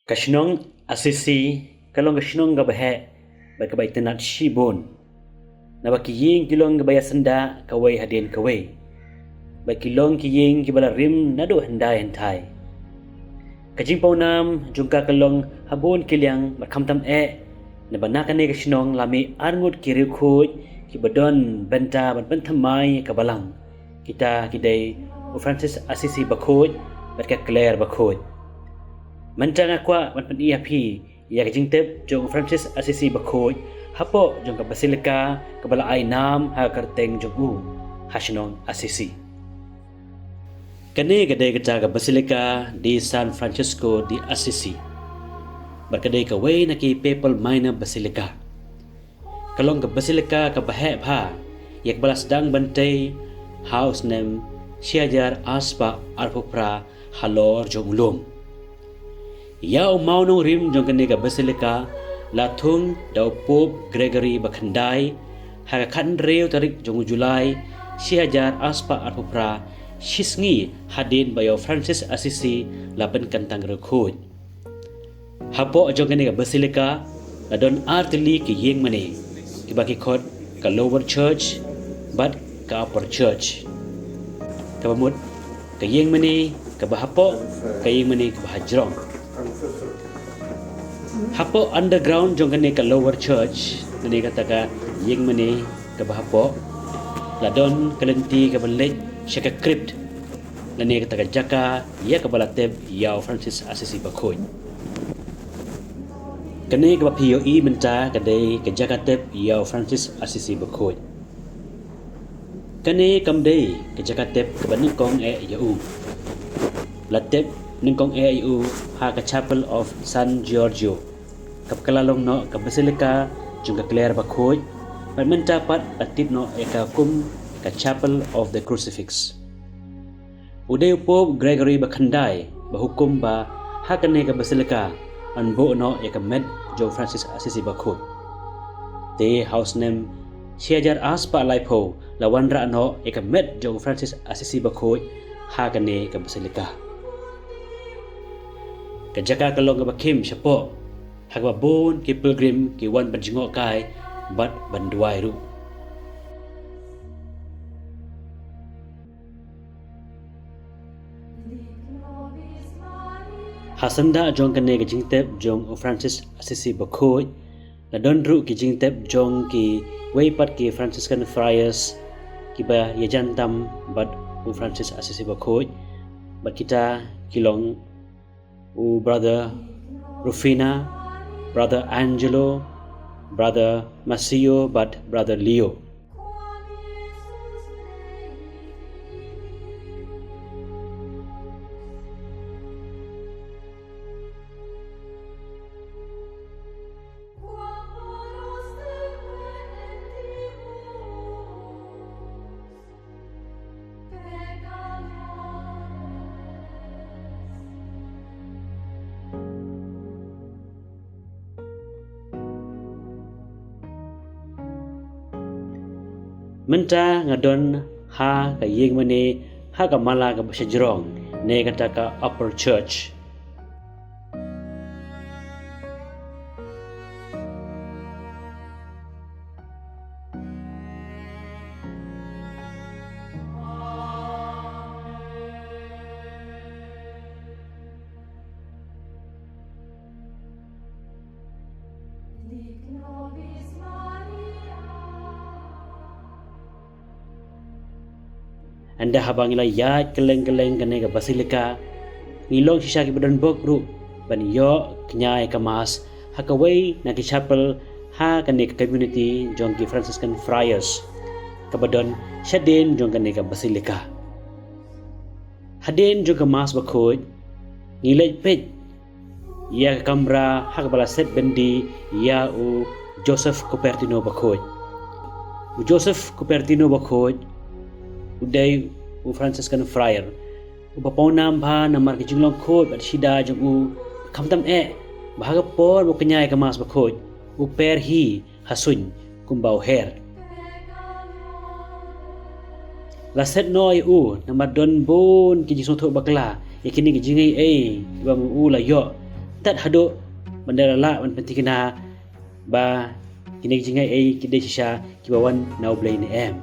Kashnong asisi kalong kashnong gabahe bakabay tenat shibon na bakiying kilong gabaya senda kaway hadin kaway bakilong kiying kibala rim nado henday hentai kajing paunam jungka kalong habon kilyang makamtam na banakan ni kashnong lami arngut kirikut kibadon benta bantamai kabalang kita kidai Francis Assisi bakut batka Claire bakut Mantang akwa man iapi ya kajing tep jong Francis Assisi bakoi hapo jong ka basilika kabala ay nam ha karteng jong u Hashnong Assisi kane gadai ka basilika di San Francisco di Assisi berkadai ka way na ki Papal Minor Basilica kalong ka basilika ka bahe bha yak balas dang bantay house name Siajar Aspa Arpopra Halor jong ulum Ya umaunong rim jong kanega basilika latung daw Pope Gregory Bakhandai hakakan reo tarik jong Julai sihajar aspa arpopra shisngi hadin bayo Francis Assisi laban kantang rekhut hapo jong kanega basilika ladon artili ki yeng mani kibaki khot ka lower church but ka upper church kabamut ka yeng mani ka bahapo ka yeng mani ka bahajrong Hapo underground jong kane ka lower church nani kata ka yeng mani ka bahapo ladon kalenti ka balik siya ka crypt nani kata ka jaka ya ka balateb yaw Francis Assisi bakhoy kane ka bapiyo i menta kadai ka jaka teb yaw Francis Assisi bakhoy kane kamdai ka jaka teb ka baningkong yau lateb ningkong AIU ha ka Chapel of San Giorgio kapkalalong no ka Basilica jung ka Claire bakhoy man dapat atip no ka kum ka Chapel of the Crucifix uday Pope Gregory Bakhandai bahukum ba ha kane ka Basilica anbo no ka med jong Francis Assisi bakhoy te house name siajar aspa laipo lawanra no ka med jong Francis Assisi bakhoy ha kane ka Basilica Kajaka kalong bakim siapo hagwa bon ki pilgrim ki wan banjingo kai bat banduai ru Hasanda jong kane ki jingtep jong Francis Assisi bakhoy la don ru ki jingtep jong ki weipat ki Franciscan friars ki ba yajantam bat Francis Assisi bakhoy bat kita kilong brother Rufina, brother Angelo, brother Masio, but brother Leo. Menta ngadon ha ka yeng mani ha ka mala ka basajrong ne kata ka upper church anda habang ila yat keleng-keleng kane ka basilika ngilong sisa ki badan bok ru ban yo knyai kamas hakaway na ki chapel ha kane ka community jong ki Franciscan friars kabadon syadin jong kane ka basilika hadin jong ka mas bakhoy ngilaj pet ya kamra hak bala set bendi ya u Joseph Cupertino bakhoy Joseph Cupertino bakhoy uday Franciscan friar upapawnam bha namar ki jinglong khot bat shida jong u khamtam bahaga por bo kanyai ka mas bakhot u per hi hasuny kumbau her la set noi namar don bon ki jisong tho bakla yakini ki jingai bang u la yo tat hado bandarala man penting na ba kinay jingay ay kiday siya kibawan na oblay ni em.